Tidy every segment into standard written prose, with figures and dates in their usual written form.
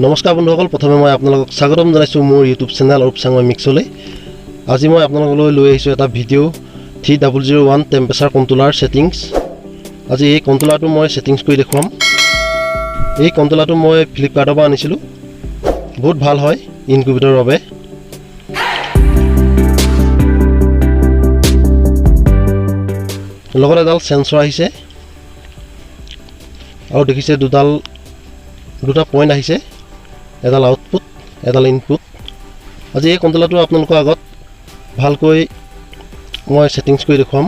নমস্কাৰ বন্ধুসকল, প্ৰথমে মই আপোনালোকক স্বাগতম জনাইছোঁ মোৰ ইউটিউব চেনেল অৰূপচাংমাই মিক্সলৈ। আজি মই আপোনালোকলৈ লৈ আহিছোঁ এটা ভিডিঅ' 3001 টেম্পেচাৰ কণ্ট্ৰলাৰ ছেটিংছ। আজি এই কণ্ট্ৰলাৰটো মই ছেটিংছ কৰি দেখুৱাম। এই কণ্ট্ৰলাৰটো মই ফ্লিপকাৰ্টৰ পৰা আনিছিলোঁ। বহুত ভাল হয় ইনকিউবেটৰৰ বাবে। লগত এডাল সেন্সৰ আহিছে আৰু দেখিছে দুটা পইণ্ট আহিছে, এডাল আউটপুট এডাল ইনপুট। আজি এই কণ্ট্ৰলাৰটো আপোনালোকৰ আগত ভালকৈ মই ছেটিংছ কৰি দেখুৱাম,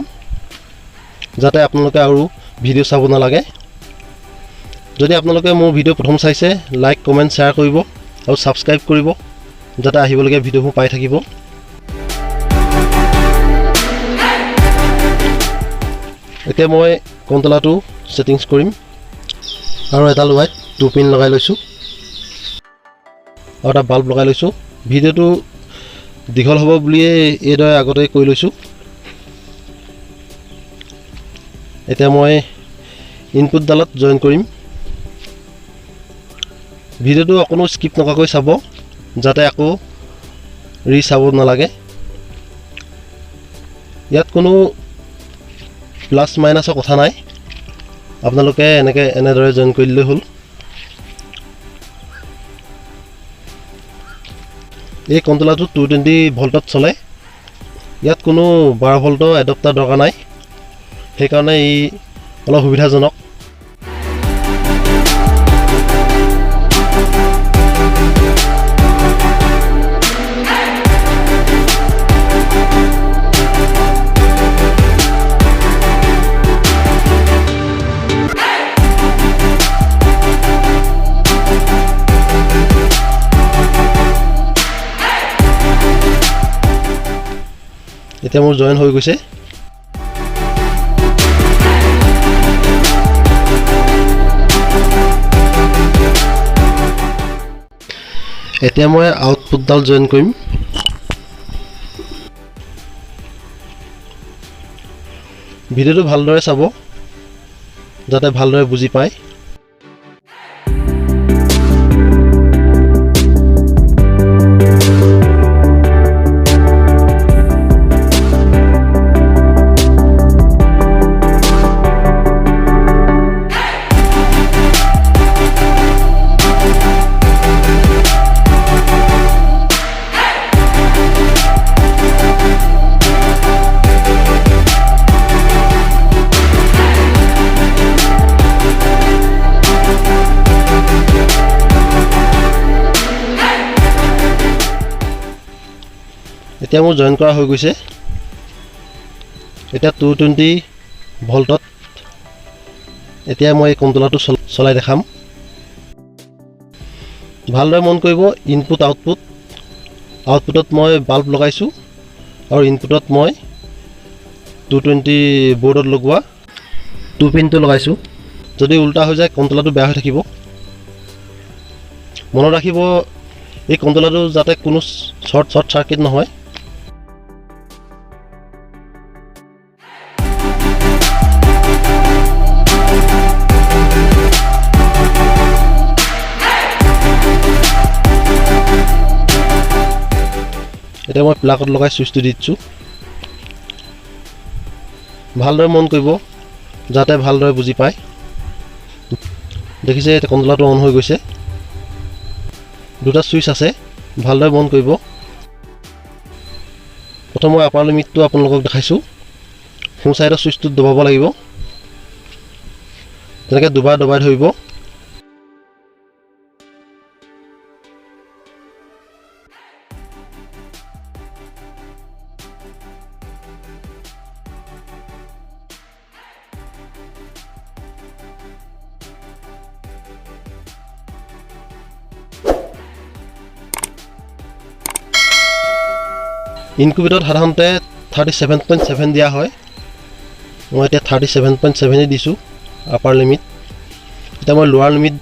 যাতে আপোনালোকে আৰু ভিডিঅ' চাব নালাগে। যদি আপোনালোকে মোৰ ভিডিঅ' প্ৰথম চাইছে, লাইক কমেণ্ট শ্বেয়াৰ কৰিব আৰু ছাবস্ক্ৰাইব কৰিব, যাতে আহিবলগীয়া ভিডিঅ'বোৰ পাই থাকিব। এতিয়া মই কণ্ট্ৰলাৰটো ছেটিংছ কৰিম আৰু এডাল ৱাইট 2 পিন লগাই লৈছোঁ আৰু এটা বাল্ব লগাই লৈছোঁ। ভিডিঅ'টো দীঘল হ'ব বুলিয়ে এইদৰে আগতে কৰি লৈছোঁ। এতিয়া মই ইনপুটডালত জইন কৰিম। ভিডিঅ'টো অকণো স্কিপ নকৰাকৈ চাব, যাতে আকৌ চাব নালাগে। ইয়াত কোনো প্লাছ মাইনাছৰ কথা নাই, আপোনালোকে এনেদৰে জইন কৰি দিলেই হ'ল। এই কণ্ট্ৰলাৰটো 220 ভল্টত চলে। ইয়াত কোনো 12 ভল্টৰ এডপ্টাৰ দৰকাৰ নাই, সেইকাৰণে ই অলপ সুবিধাজনক। এতিয়া মোৰ জইন হৈ গৈছে। এতিয়া মই আউটপুটডাল জইন কৰিম। ভিডিঅ'টো ভালদৰে চাব, যাতে ভালদৰে বুজি পায়। এতিয়া মোৰ জইন কৰা হৈ গৈছে। এতিয়া 220 ভল্টত এতিয়া মই এই কণ্ট্ৰলাৰটো চলাই দেখাম। ভালদৰে মন কৰিব, ইনপুট আউটপুটত মই বাল্ব লগাইছোঁ আৰু ইনপুটত মই 220 বৰ্ডত লগোৱা 2 পিনটো লগাইছোঁ। যদি উল্টা হৈ যায় কণ্ট্ৰলাৰটো বেয়া হৈ থাকিব। মনত ৰাখিব, এই কণ্ট্ৰলাৰটো যাতে কোনো শ্বৰ্ট চাৰ্কিট নহয়। এতিয়া মই প্লাগত লগাই ছুইচটো দি দিছোঁ। ভালদৰে মন কৰিব, যাতে ভালদৰে বুজি পায়। দেখিছে এতিয়া কণ্ট্ৰলাৰটো অন হৈ গৈছে। দুটা ছুইচ আছে, ভালদৰে মন কৰিব। প্ৰথম মই আপাৰ লিমিটটো আপোনালোকক দেখাইছোঁ। সোঁ চাইডৰ ছুইচটোত দবাব লাগিব, তেনেকৈ দুবাৰ দবাই ধৰিব। ইনকিউবেটৰত সাধাৰণতে 37.7 দিয়া হয়। মই এতিয়া 37.7 দিছোঁ আপাৰ লিমিট। এতিয়া মই লোৱাৰ লিমিট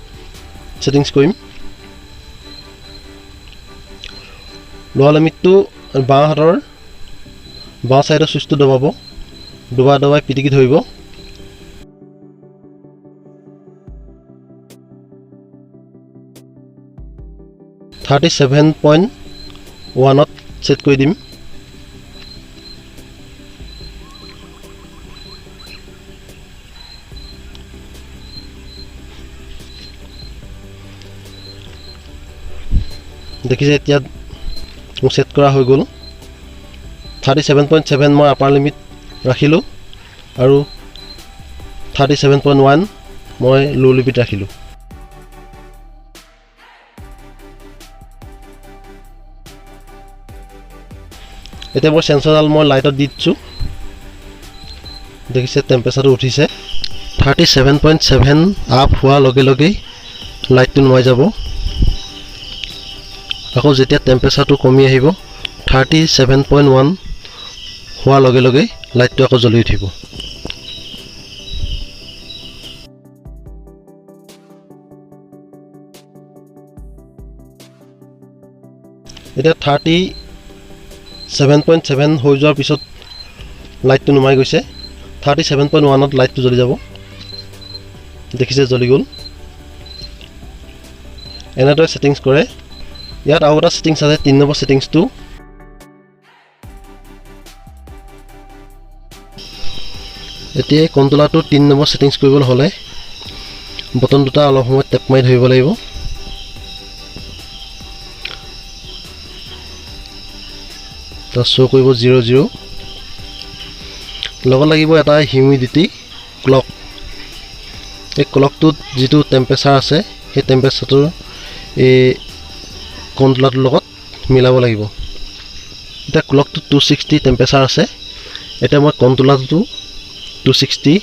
ছেটিংছ কৰিম। লোৱাৰ লিমিটটো বাওঁ চাইডৰ ছুইচটো দবাব, দুবাৰ দবাই পিটিকি ধৰিব। 37.1 সেট কৰি দিম। দেখিছে এতিয়া সেট কৰা হৈ গ'ল। 37.7 মই আপাৰ লিমিট ৰাখিলোঁ আৰু 37.1 মই লো লিমিট ৰাখিলোঁ। এতিয়া মই সেন্সৰডাল মই লাইটত দি দিছোঁ। দেখিছে টেম্পাৰেচাৰটো উঠিছে। 37.7 আপ হোৱাৰ লগে লগেই লাইটটো নুমাই যাব। আকৌ যেতিয়া টেম্পাৰেচাৰটো কমি আহিব 37.1 হোৱাৰ লগে লগেই লাইটটো আকৌ জ্বলি উঠিব। এতিয়া 37.7 হৈ যোৱাৰ পিছত লাইটটো নুমাই গৈছে। 37.1ত লাইটটো জ্বলি যাব। দেখিছে জ্বলি গ'ল। এনেদৰে সেটিংছ কৰে। ইয়াত আৰু এটা সেটিংছ আছে 3 নম্বৰ সেটিংছটো। এতিয়া কণ্ট্ৰলাৰটো 3 নম্বৰ সেটিংছ কৰিবলৈ হ'লে বটন দুটা অলপ সময় টেপ মাৰি ধৰিব লাগিব। তাত শ্ব' কৰিব 00। লগত লাগিব এটা হিউমিডিটি ক্লক। এই ক্লকটোত যিটো টেম্পাৰেচাৰ আছে সেই টেম্পাৰেচাৰটো এই কণ্ট্ৰলাৰটোৰ লগত মিলাব লাগিব। এতিয়া ক্লকটোত 260 টেম্পাৰেচাৰ আছে। এতিয়া মই কণ্ট্ৰলাৰটো 260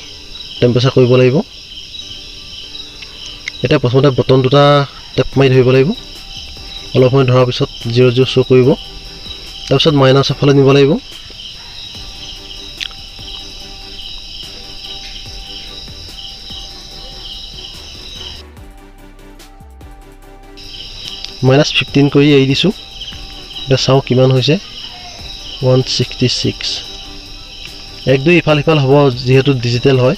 টেম্পাৰেচাৰ কৰিব লাগিব। এতিয়া প্ৰথমতে বটন দুটা টেপ মাৰি ধৰিব লাগিব। অলপ সময় ধৰাৰ পিছত 00 শ্ব' কৰিব। তাৰপিছত মাইনাছৰ ফালে নিব লাগিব। -15 কৰি এৰি দিছোঁ। এতিয়া চাওঁ কিমান হৈছে। 166। 1-2 ইফাল সিফাল হ'ব যিহেতু ডিজিটেল হয়।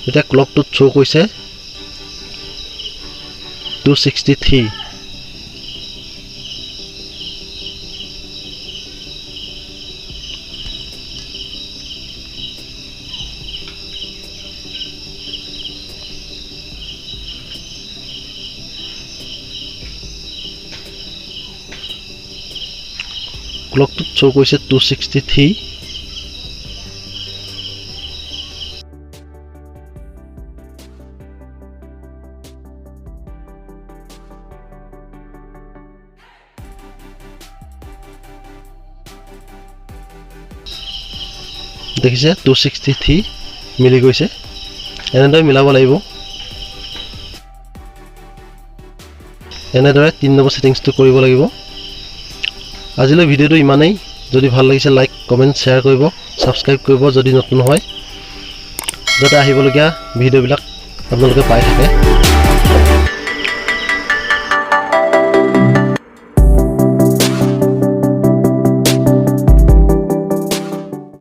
এতিয়া ক্লকটোত শ্ব' কৰিছে 263। ক্লকটোত শ্ব' কৰিছে 263। দেখিছে 263 মিলি গৈছে। এনেদৰে মিলাব লাগিব। এনেদৰে 3 নম্বৰ সেটিংছটো কৰিব লাগিব। আজিলৈ ভিডিঅ'টো ইমানেই। যদি ভাল লাগিছে লাইক কমেণ্ট শ্বেয়াৰ কৰিব, ছাবস্ক্ৰাইব কৰিব যদি নতুন হয়, যাতে আহিবলগীয়া ভিডিঅ'বিলাক আপোনালোকে পাই থাকে।